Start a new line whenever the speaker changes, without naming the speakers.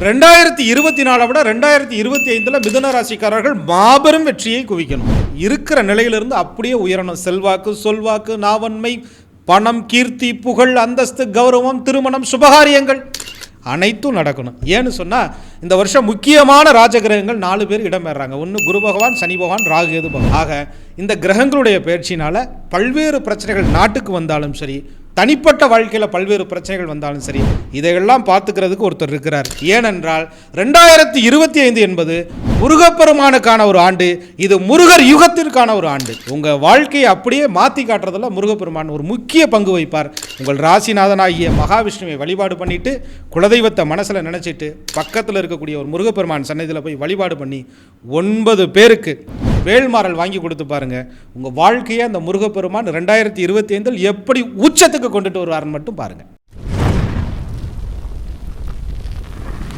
2024 விட 2025 மிதுன ராசிக்காரர்கள் மாபெரும் வெற்றியை குவிக்கணும். இருக்கிற நிலையிலிருந்து அப்படியே உயரணும். செல்வாக்கு, சொல்வாக்கு, நாவன்மை, பணம், கீர்த்தி, புகழ், அந்தஸ்து, கௌரவம், திருமணம், சுபகாரியங்கள் அனைத்தும் நடக்கணும். ஏன்னு சொன்னால் இந்த வருஷம் முக்கியமான ராஜகிரகங்கள் 4 பேர் இடம்பெறாங்க. ஒன்று குரு பகவான், சனி பகவான், ராகு, கேது பகவான். ஆக இந்த கிரகங்களுடைய பயிற்சினால் பல்வேறு பிரச்சனைகள் நாட்டுக்கு வந்தாலும் சரி, தனிப்பட்ட வாழ்க்கையில் பல்வேறு பிரச்சனைகள் வந்தாலும் சரி, இதையெல்லாம் பார்த்துக்கிறதுக்கு ஒருத்தர் இருக்கிறார். ஏனென்றால் 2025 என்பது முருகப்பெருமானுக்கான ஒரு ஆண்டு. இது முருகர் யுகத்திற்கான ஒரு ஆண்டு. உங்கள் வாழ்க்கையை அப்படியே மாற்றி காட்டுறதுல முருகப்பெருமான் ஒரு முக்கிய பங்கு வைப்பார். உங்கள் ராசிநாதனாகிய மகாவிஷ்ணுவை வழிபாடு பண்ணிட்டு, குலதெய்வத்தை மனசில் நினச்சிட்டு, பக்கத்தில் இருக்கக்கூடிய ஒரு முருகப்பெருமான் சன்னதியில் போய் வழிபாடு பண்ணி 9 பேருக்கு வேல்மாறல் வாங்கி கொடுத்து பாருங்க. உங்கள் வாழ்க்கையை அந்த முருகப்பெருமான் 2025 எப்படி உச்சத்துக்கு கொண்டுட்டு வருவார்னு மட்டும் பாருங்க.